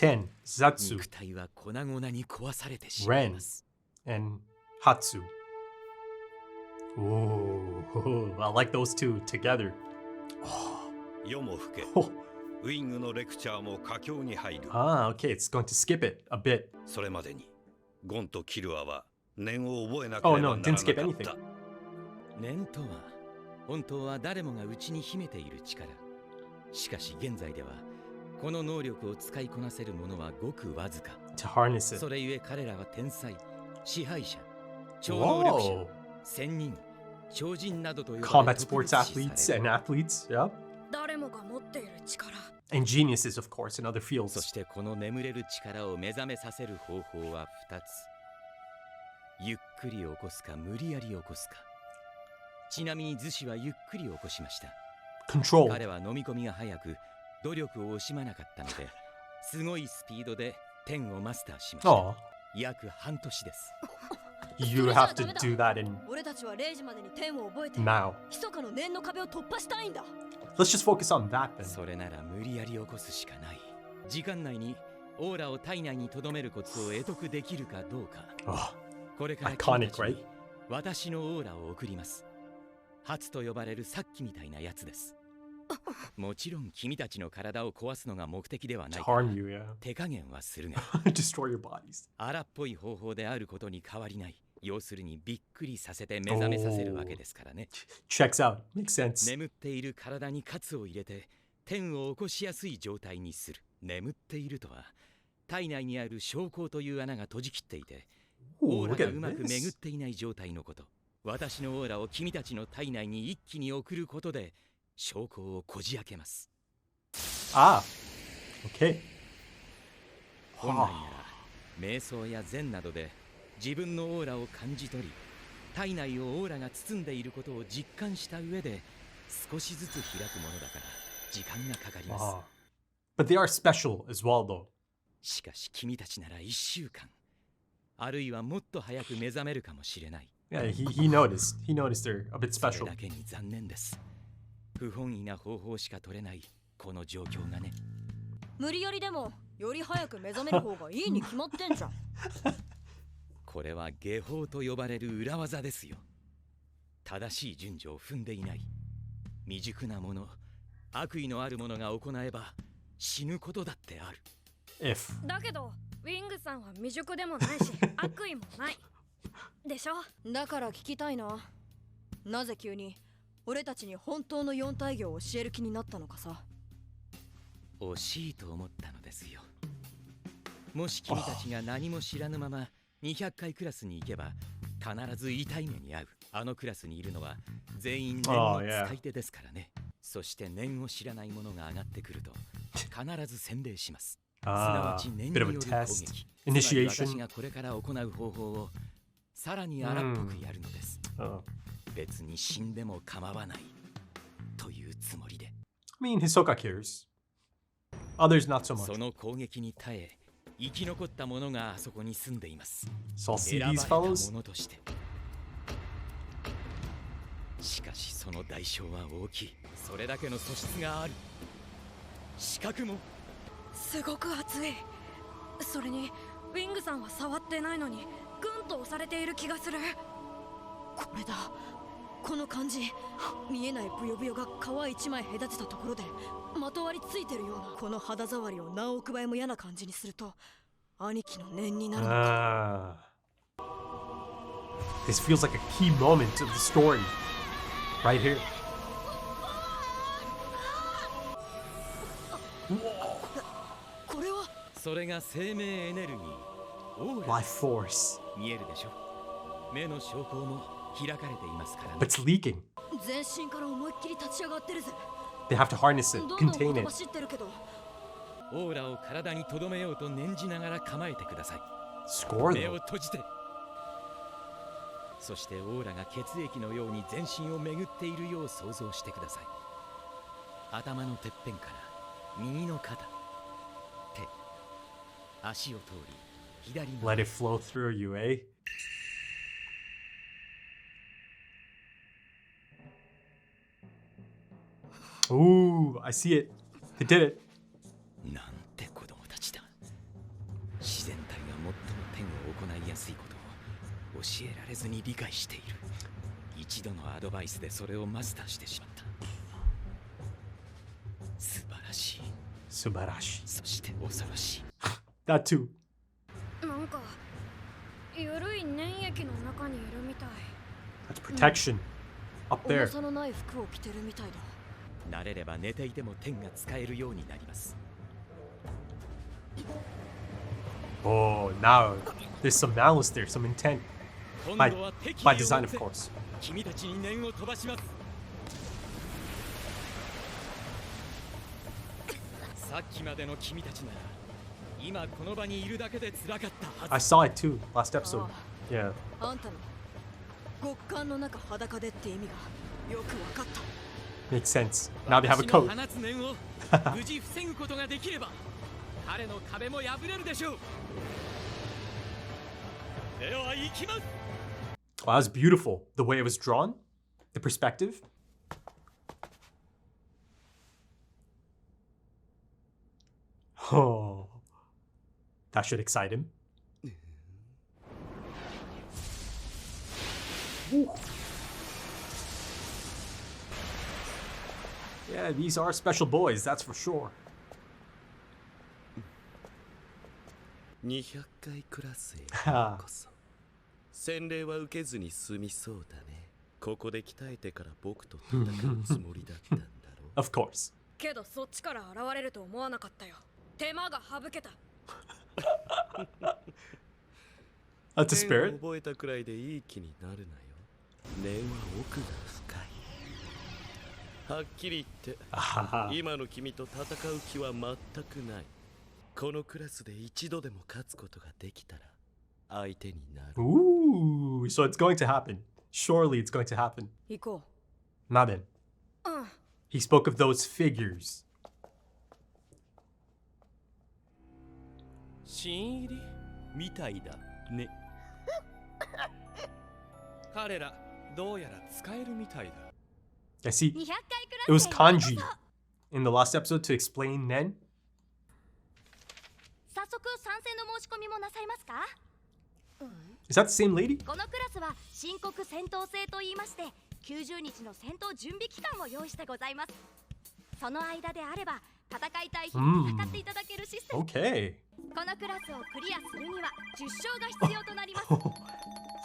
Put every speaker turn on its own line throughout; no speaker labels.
Ten, Zatsu,
肉体は粉々に壊されてしまい
Ren,
ます。
and Hatsu. Ooh, I like those two together.
夜も更け、
Oh,
ウィングのレクチャーも佳境に入る。
okay, it's going to skip it a bit.
それまでにゴンとキルアは念を覚えなけ
Oh
れば
no,
ならな
didn't
か
skip
った。
anything.
念とは本当は誰もが内に秘めている力。しかし現在ではこの能力を使いこなせる者はごくわずか。
To harness
そ
it.
れゆえ彼らは天才、支配者、超能力者、
Whoa.
仙人、超人などと呼ば
Combat
れ
sports
特別視さ
athletes
れる。
and athletes, yeah.
誰もが持っている力。
And geniuses, of course, in other
そ
fields.
してこの眠れる力を目覚めさせる方法は2つ。ゆっくり起こすか無理やり起こすか。ちなみに逗子はゆっくり起こしました。
Control.
彼は飲み込みが早く努力を惜しまなかったので、すごいスピードで天をマスターしました。
Oh,
約半年です。
you have to do that in
俺たちは0時までに天を覚えて
now.
密かの念の壁を突破したいんだ。
Let's just focus on that then.
それなら無理やり起こすしかない。時間内にオーラを体内に留めるコツを得得できるかどうか。
Oh,
これから
Iconic,
君たちに
right?
私のオーラを送ります。初と呼ばれるさっきみたいなやつです。もちろん君たちの体を壊すのが目的ではな
to
いから
harm you, yeah.
手加減はするが
Destroy your bodies.
荒っぽい方法であることに変わりない。要するにびっくりさせて目覚めさせるわけですからね。
Checks out. Makes sense.
眠っている体に喝を入れて天を起こしやすい状態にする。眠っているとは体内にある小孔という穴が閉じきっていて、
Ooh,
オーラ
look
が
at
うまく巡っ
this.
ていない状態のこと。私のオーラを君たちの体内に一気に送ることで小孔をこじ開けます。
Ah, okay.
本来なら瞑想や禅などで自分のオーラを感じ取り、体内をオーラが包んでいることを実感した上で少しずつ開くものだから時間がかかります。
Ah. But they are special as well, though.
しかし君たちなら1週間、あるいはもっと早く目覚めるかもしれない。
Yeah, he noticed. He noticed they're a bit
それ
special.
だけに残念です。不本意な方法しか取れないこの状況がね。
無理やりでもより早く目覚める方がいいに決まってんじゃん。
これは下法と呼ばれる裏技ですよ。正しい順序を踏んでいない未熟な者、悪意のある者が行えば死ぬことだってある。
If.
だけどウィングさんは未熟でもないし悪意もないでしょ。
だから聞きたいな。なぜ急に俺たちに本当の四体行を教える気になったのかさ。
惜しいと思ったのですよ。もし君たちが何も知らぬまま200回クラスに行けば必ず痛い目に遭う。あのクラスにいるのは全員念の使い手ですからね。そして念を知らない者が上がってくると必ず洗礼します。すなわ
Ah,
ち念に
bit
よ
of
る
a
攻
test.
撃。つまり私
Initiation.
がこれから行う方法をさらに荒っぽくやるのです。
I
別に死んでも構わないというつもりで。
mean, Hisoka cares. Others not so
そ
much.
の攻撃に耐え生き残った者があそこに住んでいます。
So I'll see
選ばれ
these
た
fellows.
者として。しかしその代償は大きい。それだけの素質がある。資格も。
すごく熱い。それにウィングさんは触ってないのにグンと押されている気がする。
これだ。この感じ。見えないブヨブヨが皮一枚隔てたところでまとわりついてるような。この肌触りを何億倍も嫌な感じにすると兄貴の念になるのか。
Ah. This feels like a key moment of the story. Right here.
これは
それが生命エネルギー。オーラ
Life force.
見えるでしょ。目の証拠も開かれていますからね
But。it's leaking.
全身から思いっきり立ち上がってるぜ。
They have to harness it,
どんどん
contain
言
it.
走ってるけど。
オーラを体に留めようと念じながら構えてください。
Score
目を
though.
閉じて。そしてオーラが血液のように全身を巡っているよう想像してください。頭のてっぺんから右の肩、手、足を通り左の
Let it flow through you, eh? Ooh, I see it. They did it.
なんて子供たちだ。やすいことを教えられずに理解している。一度のアドバイスでそれをマスターしてしまった。素晴らしい。
素晴らしい。
そして恐ろしい。
That too.
なんか緩い粘液の中にいるみたい。
That's protection. Up
重
there.
さのない服を着てるみたいだ。
慣れれば寝ていても天が使えるようになります。
Oh, now there's some malice there, some intent.
今度は敵意
By
を
design,
持
of
って
course.
君たちに念を飛ばします。さっきまでの君たちなら今この場にいるだけで辛かったは
I
ず。
saw it too last episode. Yeah.
あんたの極寒の中裸でって意味がよくわかった。
Makes sense. Now they have a
私の
coat.
放つ念を無事防ぐことができれば彼の壁も破れるでしょう。では行きます。
Wow, that was beautiful. The way it was drawn, the perspective. Oh, that should excite him. Ooh. Yeah, these are special boys, that's for sure.
200回クラスへようこそ。洗礼は受けずに済みそうだね。ここで鍛えてから僕と戦うつもりだったんだろう。
Of course.
けどそっちから現れると思わなかったよ。手間が省けた。
That's a
剣を
spirit.
覚えたくらいでいい気になるなよ。念は奥が深い。はっきり言って、
Ah.
今の君と戦う気は全くない。このクラスで一度でも勝つことができたら相手になる。
Ooh, so it's going to happen. Surely it's going to happen.
行こ
Now then,
うん。
he spoke of those figures.
新入りみたいだね。彼らどうやら使えるみたいだ。
I see.
200回クラ
It was
スへようこ
kanji
そ。
in the last episode to explain Nen.
早速参戦の申し込みもなさいますか。
Is that the same lady?
このクラスは申告戦闘制と言いまして90日の戦闘準備期間を用意してございます。その間であれば戦いたい日に戦っていただけるシステム。
Okay.
このクラスをクリアするには10勝が必要となります。し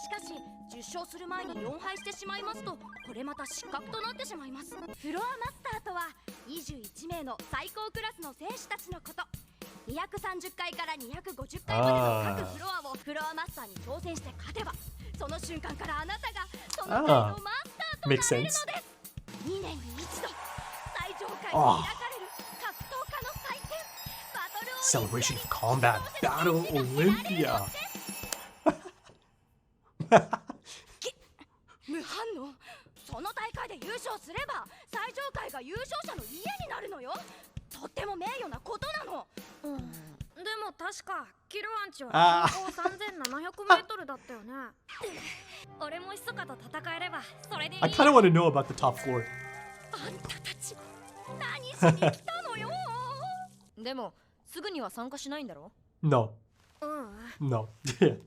かし10勝する前に4敗してしまいますとこれまた失格となってしまいます。フロアマスターとは21名の最高クラスの選手たちのこと。230回から250回までの各フロアをフロアマスターに挑戦して勝てばその瞬間からあなたがその回のマスターとなれるの
Makes
です。
sense.
2年に一度最上階で開かれる格闘家の祭典バトルオリンピア
Celebration
に
of Combat. Battle Olympia.
無反応。その大会で優勝すれば最上階が優勝者の家になるのよ。とっても名誉なことなの。でも確かキルアンチは人口3700メートルだったよね。俺も密かと戦えればそれでいい。
I kind of want to know about the top floor.
あんたたち何しに来たのよ。
う。でもすぐには参加しないんだろ。
No.
うん。
No. Yeah.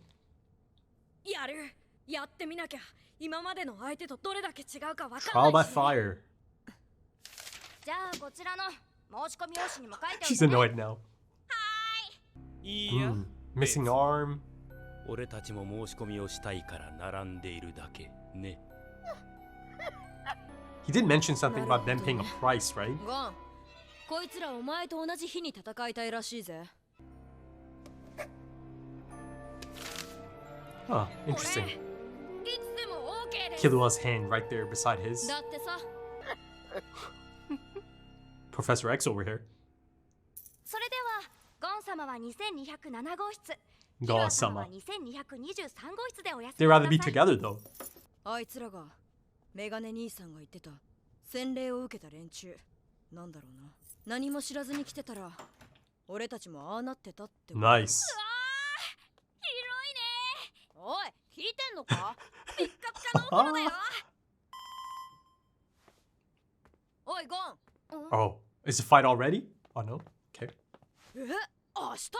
やる。やってみなきゃ今までの相手とどれだけ違うかわかん
Trial
な
by
いし。
fire.
じゃあこちらの申し込み用紙にも書いておい
She's
てね。
annoyed now.
いや、
Missing arm.
俺たちも申し込みをしたいから並んでいるだけね。
He did mention something about them paying a price, right?
ゴン、こいつらお前と同じ日に戦いたいらしいぜ。
Huh, interesting.
いつでも OK です。
Killua's hand right there beside his.
だってさ、
Professor X over here.
それではゴン様は2207号室、
Gon
キルア様は
sama.
2223号室でお休
They'd
み
rather
く
be
ださい。
together though.
あいつらがメガネ兄さんが言ってた洗礼を受けた連中なんだろうな。何も知らずに来てたら俺たちもああなってたってこと。
Nice.
おい、聞いてんのか？
ピッカピカのお風呂だよ。
おいゴン。
Oh, is the fight already? Oh no. Okay.
え、明日？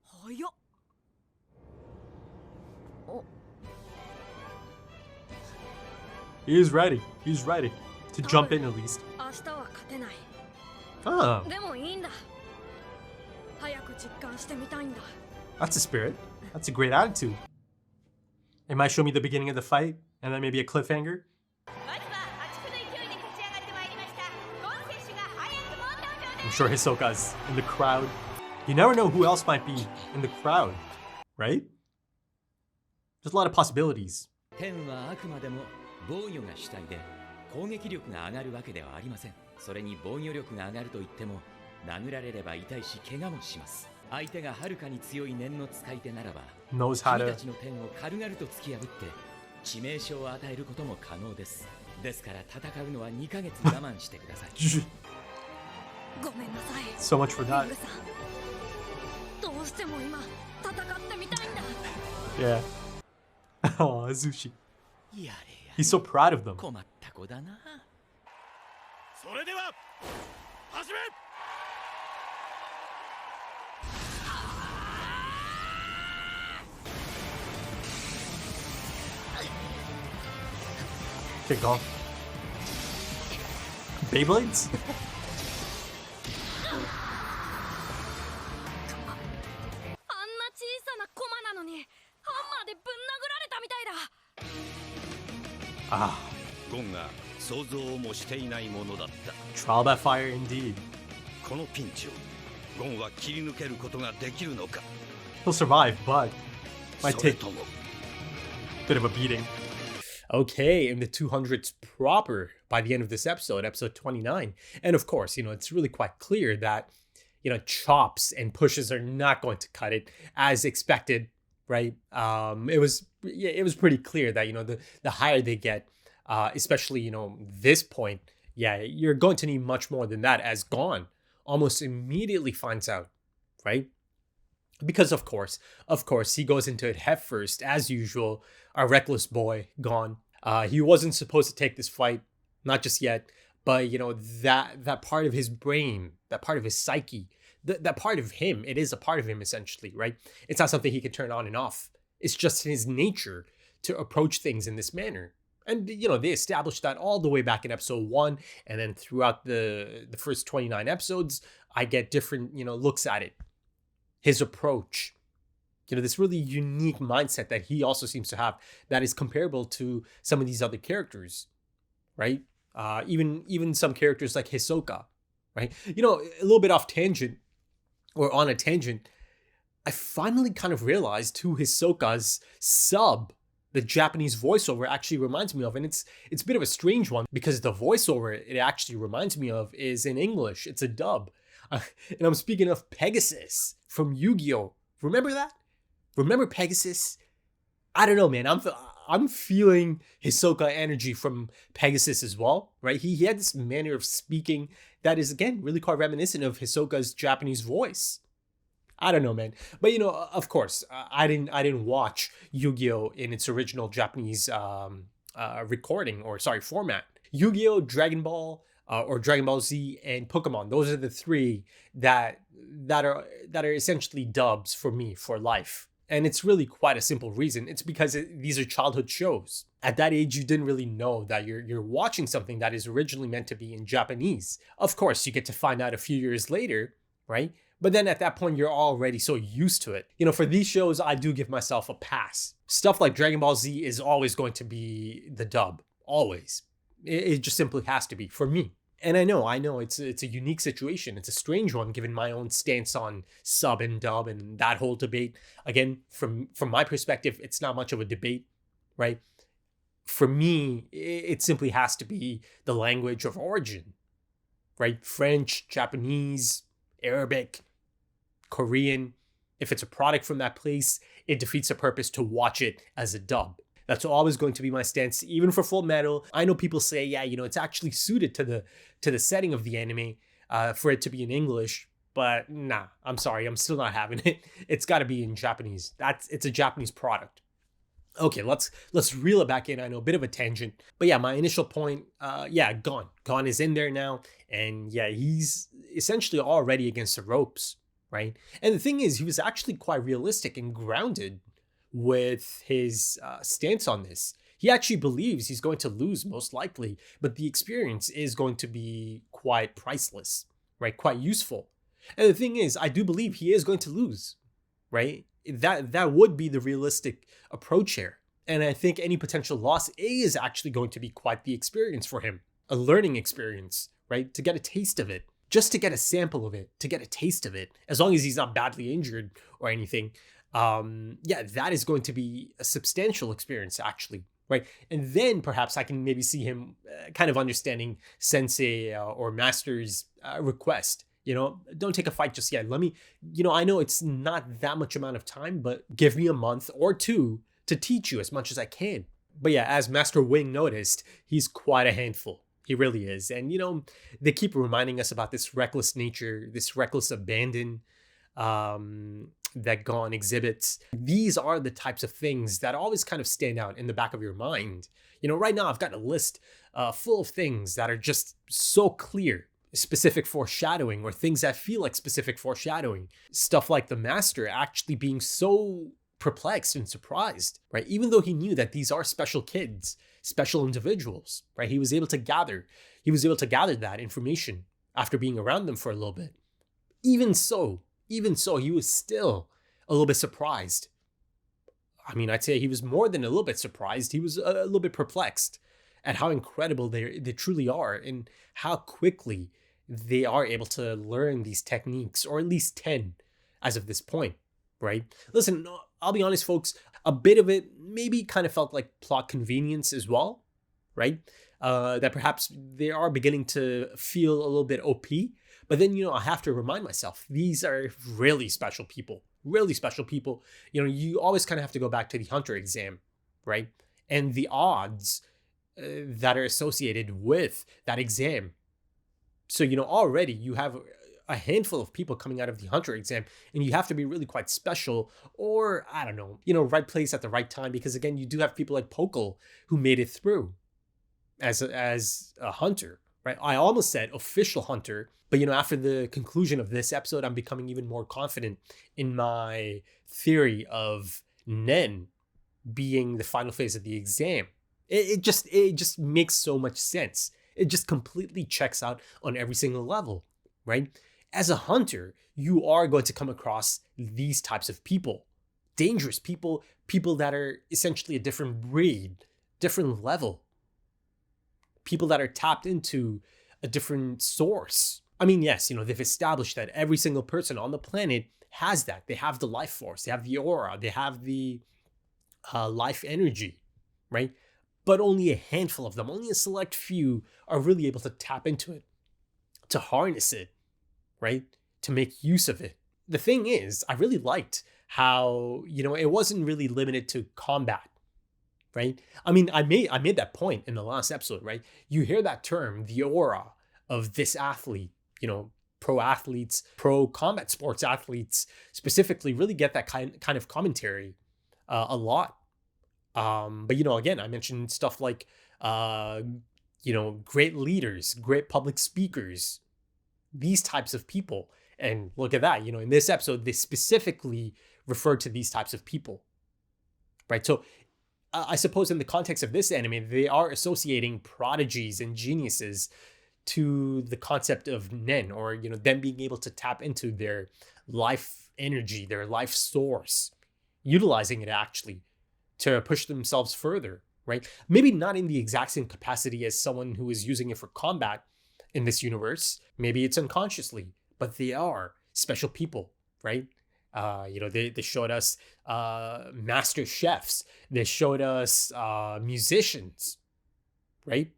早っ。
He is ready. He's ready to jump in at least.
明日は勝てない
Ah,
でもいいんだ早く実感してみたいんだ
that's a spirit. That's a great attitude. It might show me the beginning of the fight, and then maybe a cliffhanger.
まずは破竹の勢いで勝ち上がってまいりましたゴン選手が早くも登場です
I'm sure Hisoka's in the crowd. You never know who else might be in the crowd, right? There's a lot of possibilities.
天はあくまでも防御が主体で攻撃力が上がるわけではありません。それに防御力が上がると言っても殴られれば痛いし怪我もします。相手がはるかに強い念の使い手ならば
Knows how
君
to.
たちの天を軽々と突き破って致命傷を与えることも可能です。ですから戦うのは2ヶ月我慢してください。
ごめんなさい
So much for
リ
that.
ングさんどうしても今戦ってみたいんだ
Yeah. Oh, Azushi.
やれや
He's so proud of them.
困った子だな。
それでは始め
Kick off. Beyblades?
あんな小さなコマなのにハンマーでぶん殴られたみたいだ
Ah,
ゴンが想像もしていないものだった
trial by fire indeed.
このピンチをゴンは切り抜けることができるのか
He'll survive, but might
それ
take
とも
a bit of a beating. Okay, in the 200s proper by the end of this episode, episode 29. And of course, it's really quite clear that, chops and pushes are not going to cut it as expected, right? It was pretty clear that, the higher they get, especially, this point, you're going to need much more than that, as Gon almost immediately finds out, right? Because of course, he goes into it head first, as usual. Our reckless boy, Gon. He wasn't supposed to take this fight, not just yet, but that part of his brain, that part of his psyche, that part of him, it is a part of him essentially, right? It's not something he can turn on and off. It's just his nature to approach things in this manner. And they established that all the way back in episode 1, and then throughout the first 29 episodes, I get different, looks at it. His approach, this really unique mindset that he also seems to have that is comparable to some of these other characters, right? Even some characters like Hisoka, right? A little bit off tangent or on a tangent, I finally kind of realized who Hisoka's sub, the Japanese voiceover, actually reminds me of. And it's a bit of a strange one because the voiceover it actually reminds me of is in English. It's a dub. And I'm speaking of Pegasus from Yu-Gi-Oh! Remember that? Remember Pegasus? I don't know, man. I'm feeling Hisoka energy from Pegasus as well, right? He had this manner of speaking that is, again, really quite reminiscent of Hisoka's Japanese voice. I don't know, man. But, of course, I didn't watch Yu-Gi-Oh! In its original Japanese format. Yu-Gi-Oh!, Dragon Ball, or Dragon Ball Z, and Pokemon. Those are the three that are essentially dubs for me for life. And it's really quite a simple reason. It's because these are childhood shows. At that age, you didn't really know that you're watching something that is originally meant to be in Japanese. Of course, you get to find out a few years later, right? But then at that point, you're already so used to it. For these shows, I do give myself a pass. Stuff like Dragon Ball Z is always going to be the dub. Always. It just simply has to be for me. And I know it's a unique situation. It's a strange one given my own stance on sub and dub and that whole debate. Again, from my perspective, it's not much of a debate, right? For me, it simply has to be the language of origin, right? French, Japanese, Arabic, Korean. If it's a product from that place, it defeats the purpose to watch it as a dub. That's always going to be my stance, even for Full Metal. I know people say, it's actually suited to the setting of the anime for it to be in English, but nah, I'm sorry, I'm still not having it. It's got to be in Japanese. It's a Japanese product. Okay, let's reel it back in. I know, a bit of a tangent, but yeah, my initial point, Gon is in there now, and yeah, he's essentially already against the ropes, right? And the thing is, he was actually quite realistic and grounded with his stance on this. He actually believes he's going to lose most likely, but the experience is going to be quite priceless, right? Quite useful. And the thing is, I do believe he is going to lose, right? That would be the realistic approach here. And I think any potential loss is actually going to be quite the experience for him. A learning experience, right? To get a taste of it. Just to get a sample of it, to get a taste of it, as long as he's not badly injured or anything. Yeah, that is going to be a substantial experience, actually, right? And then perhaps I can maybe see him kind of understanding Sensei or Master's request. Don't take a fight just yet. Let me, I know it's not that much amount of time, but give me a month or two to teach you as much as I can. But yeah, as Master Wing noticed, he's quite a handful. He really is. And, they keep reminding us about this reckless nature, this reckless abandon that Gon exhibits. These are the types of things that always kind of stand out in the back of your mind. Right now I've got a list full of things that are just so clear. Specific foreshadowing, or things that feel like specific foreshadowing. Stuff like the Master actually being so perplexed and surprised, right? Even though he knew that these are special kids, special individuals, right? He was able to gather that information after being around them for a little bit. Even so, he was still a little bit surprised. I mean, I'd say he was more than a little bit surprised. He was a little bit perplexed at how incredible they truly are and how quickly they are able to learn these techniques, or at least 10 as of this point, right? Listen, I'll be honest, folks, a bit of it maybe kind of felt like plot convenience as well, right? That perhaps they are beginning to feel a little bit OP, but then, I have to remind myself, these are really special people. You always kind of have to go back to the Hunter exam, right? And the odds that are associated with that exam. So, already you have a handful of people coming out of the Hunter exam, and you have to be really quite special, or I don't know, right place at the right time, because again, you do have people like Pokel who made it through as a hunter, right? I almost said official hunter, but after the conclusion of this episode, I'm becoming even more confident in my theory of Nen being the final phase of the exam. It just makes so much sense. It just completely checks out on every single level, right? As a hunter, you are going to come across these types of people. Dangerous people that are essentially a different breed, different level. People that are tapped into a different source. I mean, yes, they've established that every single person on the planet has that. They have the life force, they have the aura, they have the life energy, right? But only a handful of them, only a select few are really able to tap into it, to harness it, right? To make use of it. The thing is, I really liked how, it wasn't really limited to combat, right? I mean, I made that point in the last episode, right? You hear that term, the aura of this athlete, pro athletes, pro combat sports athletes specifically really get that kind of commentary a lot. But again, I mentioned stuff like great leaders, great public speakers, these types of people. And look at that, in this episode, they specifically referred to these types of people, right? So I suppose in the context of this anime, they are associating prodigies and geniuses to the concept of Nen, or, them being able to tap into their life energy, their life source, utilizing it actually to push themselves further, right? Maybe not in the exact same capacity as someone who is using it for combat in this universe. Maybe it's unconsciously, but they are special people, right? They showed us master chefs. They showed us musicians, right?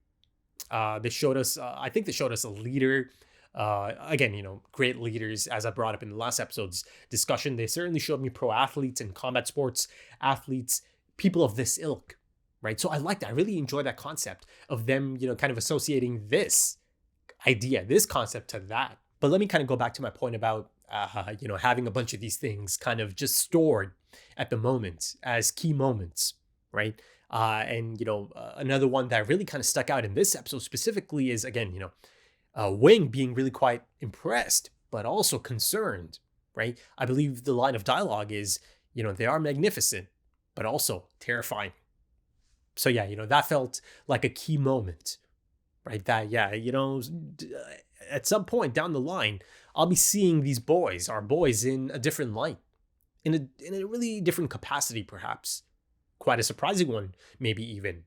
They showed us, I think they showed us a leader. Again, great leaders, as I brought up in the last episode's discussion. They certainly showed me pro athletes and combat sports athletes, people of this ilk, right? So I like that. I really enjoy that concept of them, kind of associating this idea, this concept to that. But let me kind of go back to my point about, having a bunch of these things kind of just stored at the moment as key moments, right? Another one that really kind of stuck out in this episode specifically is, again, Wing being really quite impressed, but also concerned, right? I believe the line of dialogue is, they are magnificent, but also terrifying. So yeah, that felt like a key moment, right? That, yeah, at some point down the line, I'll be seeing these boys, our boys, in a different light, in a really different capacity, perhaps. Quite a surprising one, maybe even.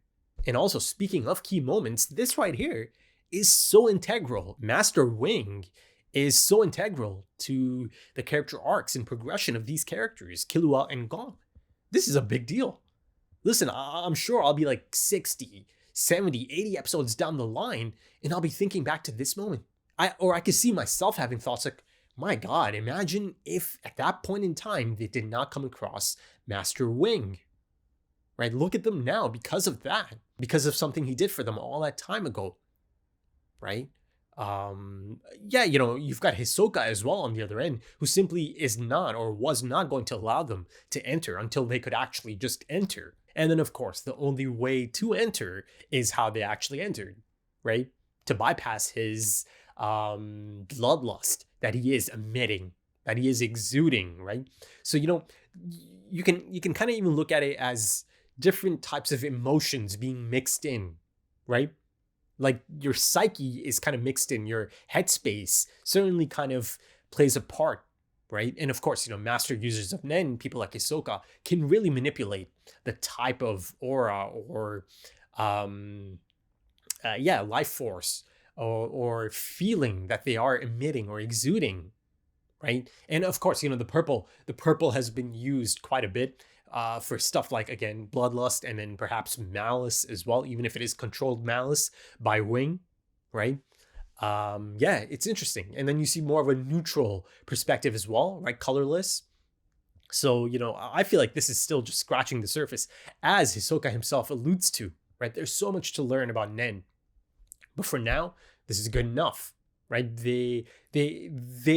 And also, speaking of key moments, this right here is so integral. Master Wing is so integral to the character arcs and progression of these characters, Killua and Gon. This is a big deal. Listen, I'm sure I'll be like 60, 70, 80 episodes down the line, and I'll be thinking back to this moment. I could see myself having thoughts like, my God, imagine if at that point in time they did not come across Master Wing. Right? Look at them now because of that, because of something he did for them all that time ago. Right? Yeah, you've got Hisoka as well on the other end, who simply is not or was not going to allow them to enter until they could actually just enter. And then, of course, the only way to enter is how they actually entered, right? To bypass his bloodlust that he is emitting, that he is exuding, right? So, you can kind of even look at it as different types of emotions being mixed in, right? Like your psyche is kind of mixed in, your headspace certainly kind of plays a part, right? And of course, master users of Nen, people like Hisoka, can really manipulate the type of aura or life force or feeling that they are emitting or exuding, right? And of course, the purple has been used quite a bit for stuff like, again, bloodlust and then perhaps malice as well, even if it is controlled malice by Wing, right? Yeah, it's interesting. And then you see more of a neutral perspective as well, right? Colorless. So, I feel like this is still just scratching the surface, as Hisoka himself alludes to, right? There's so much to learn about Nen. But for now, this is good enough, right? They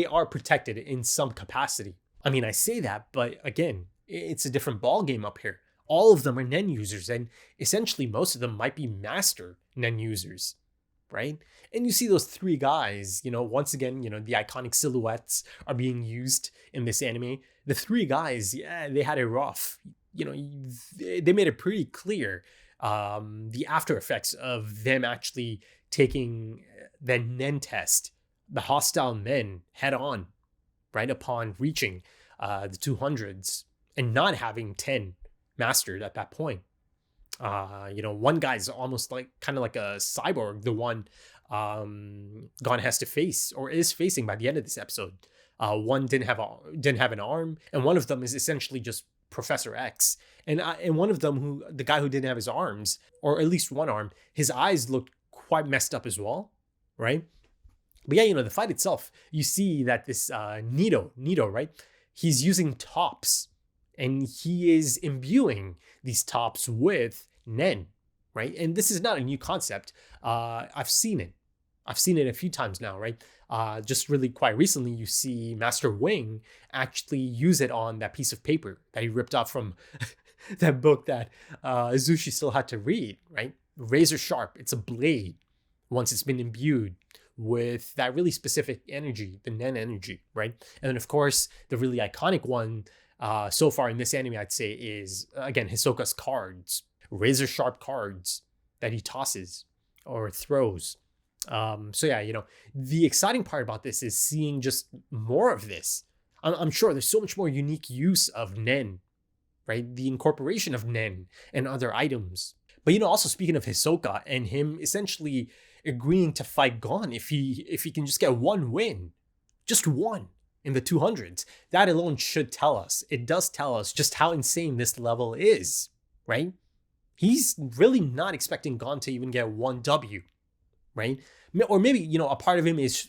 are protected in some capacity. I mean, I say that, but again, it's a different ball game up here. All of them are Nen users, and essentially most of them might be master Nen users, right? And you see those three guys, once again, the iconic silhouettes are being used in this anime. The three guys, yeah, they had it rough. They made it pretty clear the after effects of them actually taking the Nen test, the hostile men, head on, right upon reaching the 200s. And not having 10 mastered at that point. One guy's almost kind of like a cyborg, the one Gon has to face or is facing by the end of this episode. One didn't have an arm, and one of them is essentially just Professor X. And one of them, the guy who didn't have his arms, or at least one arm, his eyes looked quite messed up as well, right? But yeah, the fight itself, you see that this Nito, right? He's using tops. And he is imbuing these tops with Nen, right? And this is not a new concept. I've seen it. I've seen it a few times now, right? Just really quite recently, you see Master Wing actually use it on that piece of paper that he ripped off from that book that Azushi still had to read, right? Razor sharp. It's a blade once it's been imbued with that really specific energy, the Nen energy, right? And then, of course, the really iconic one so far in this anime, I'd say, is, again, Hisoka's cards, razor sharp cards that he tosses or throws. So yeah, the exciting part about this is seeing just more of this. I'm sure there's so much more unique use of Nen, right? The incorporation of Nen and other items. But also speaking of Hisoka and him essentially agreeing to fight Gon if he can just get one win, just one, in the 200s, that alone should tell us. It does tell us just how insane this level is, right? He's really not expecting Gon to even get one W, right? Or maybe, a part of him is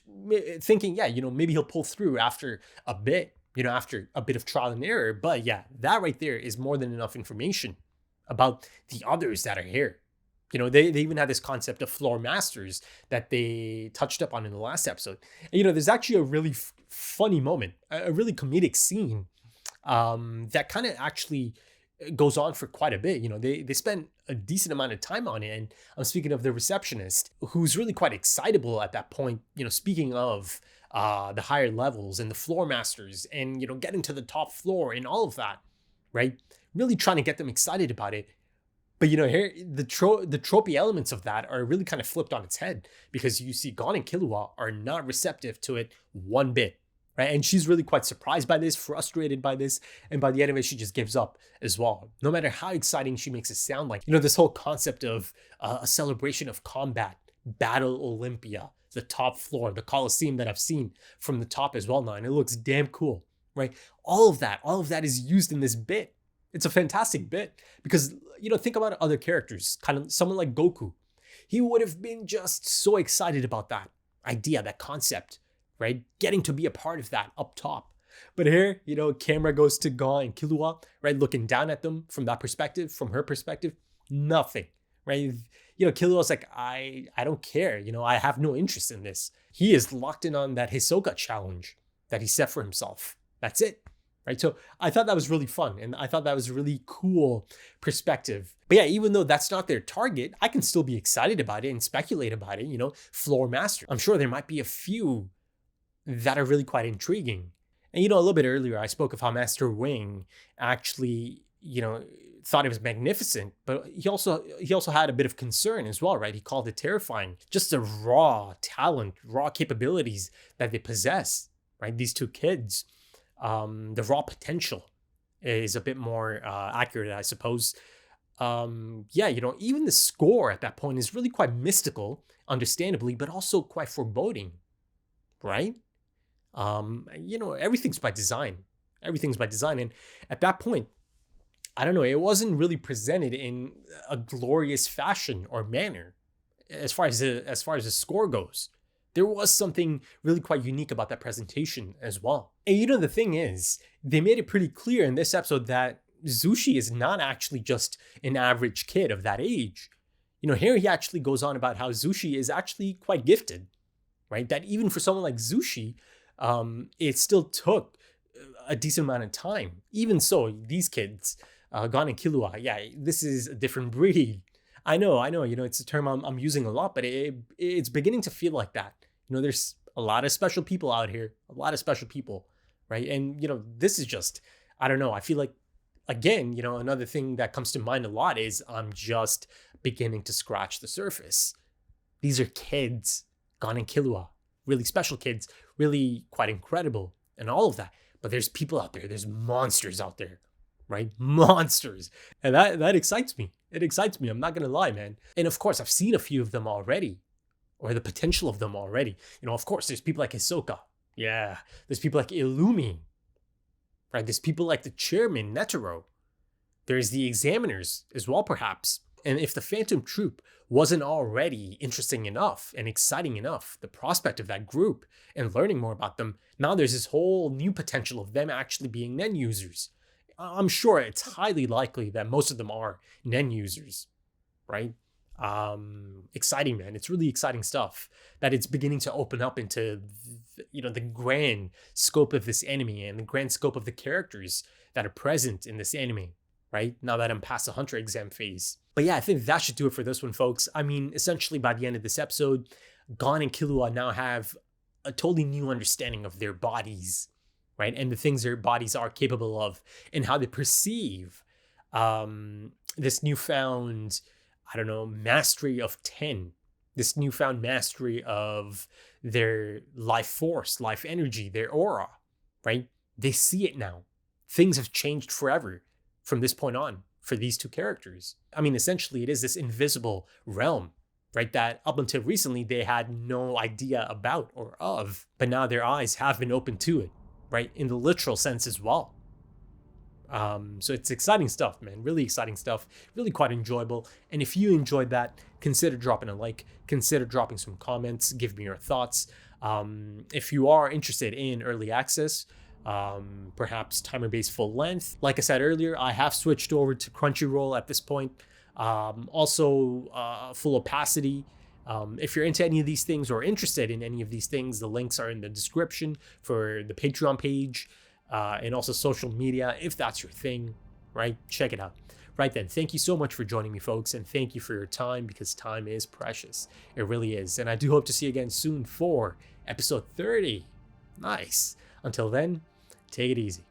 thinking, yeah, maybe he'll pull through after a bit, after a bit of trial and error. But yeah, that right there is more than enough information about the others that are here. They even had this concept of floor masters that they touched up on in the last episode. And, there's actually a really funny moment, a really comedic scene that kind of actually goes on for quite a bit. They spent a decent amount of time on it. And I'm speaking of the receptionist, who's really quite excitable at that point, speaking of the higher levels and the floor masters and, getting to the top floor and all of that, right? Really trying to get them excited about it. But here the tropey elements of that are really kind of flipped on its head, because you see Gon and Killua are not receptive to it one bit, right? And she's really quite surprised by this, frustrated by this, and by the end of it, she just gives up as well. No matter how exciting she makes it sound like, this whole concept of a celebration of combat, Battle Olympia, the top floor, the Coliseum that I've seen from the top as well now, and it looks damn cool, right? All of that is used in this bit. It's a fantastic bit because, think about other characters, kind of someone like Goku. He would have been just so excited about that idea, that concept, right? Getting to be a part of that up top. But here, camera goes to Gon and Killua, right? Looking down at them from that perspective, from her perspective, nothing, right? Killua's like, I don't care. I have no interest in this. He is locked in on that Hisoka challenge that he set for himself. That's it. Right? So I thought that was really fun, and I thought that was a really cool perspective. But yeah, even though that's not their target, I can still be excited about it and speculate about it, floor master. I'm sure there might be a few that are really quite intriguing. And a little bit earlier, I spoke of how Master Wing actually, thought it was magnificent, but he also had a bit of concern as well, right? He called it terrifying. Just the raw talent, raw capabilities that they possess, right? These two kids. The raw potential is a bit more accurate, I suppose. Even the score at that point is really quite mystical, understandably, but also quite foreboding, right? Everything's by design. Everything's by design. And at that point, I don't know, it wasn't really presented in a glorious fashion or manner as far as the score goes. There was something really quite unique about that presentation as well. And the thing is, they made it pretty clear in this episode that Zushi is not actually just an average kid of that age. Here he actually goes on about how Zushi is actually quite gifted, right? That even for someone like Zushi, it still took a decent amount of time. Even so, these kids, Gon and Killua, this is a different breed. I know, it's a term I'm using a lot, but it's beginning to feel like that. There's a lot of special people out here, right? And, this is just, I don't know, I feel like, again, another thing that comes to mind a lot is I'm just beginning to scratch the surface. These are kids, Gon and Killua, really special kids, really quite incredible and all of that. But there's people out there, there's monsters out there, right? Monsters. And that excites me. It excites me. I'm not going to lie, man. And of course, I've seen a few of them already, or the potential of them already. Of course, there's people like Hisoka. Yeah. There's people like Illumi, right? There's people like the chairman, Netero. There's the examiners as well, perhaps. And if the Phantom Troop wasn't already interesting enough and exciting enough, the prospect of that group and learning more about them, now there's this whole new potential of them actually being Nen users. I'm sure it's highly likely that most of them are Nen users, right? Exciting, man. It's really exciting stuff that it's beginning to open up into, the grand scope of this anime and the grand scope of the characters that are present in this anime, right? Now that I'm past the Hunter exam phase. But yeah, I think that should do it for this one, folks. I mean, essentially by the end of this episode, Gon and Killua now have a totally new understanding of their bodies, right? And the things their bodies are capable of and how they perceive this newfound, mastery of 10, this newfound mastery of their life force, life energy, their aura, right? They see it now. Things have changed forever from this point on for these two characters. I mean, essentially, it is this invisible realm, right? That up until recently, they had no idea about or of, but now their eyes have been opened to it, right? In the literal sense as well. So it's exciting stuff, man. Really exciting stuff. Really quite enjoyable. And if you enjoyed that, consider dropping a like. Consider dropping some comments. Give me your thoughts. If you are interested in early access, perhaps timer-based full length, like I said earlier, I have switched over to Crunchyroll at this point. Also, full opacity. If you're into any of these things or interested in any of these things, the links are in the description for the Patreon page. And also social media, if that's your thing, right? Check it out. Right then, thank you so much for joining me, folks, and thank you for your time, because time is precious. It really is. And I do hope to see you again soon for episode 30. Nice. Until then, take it easy.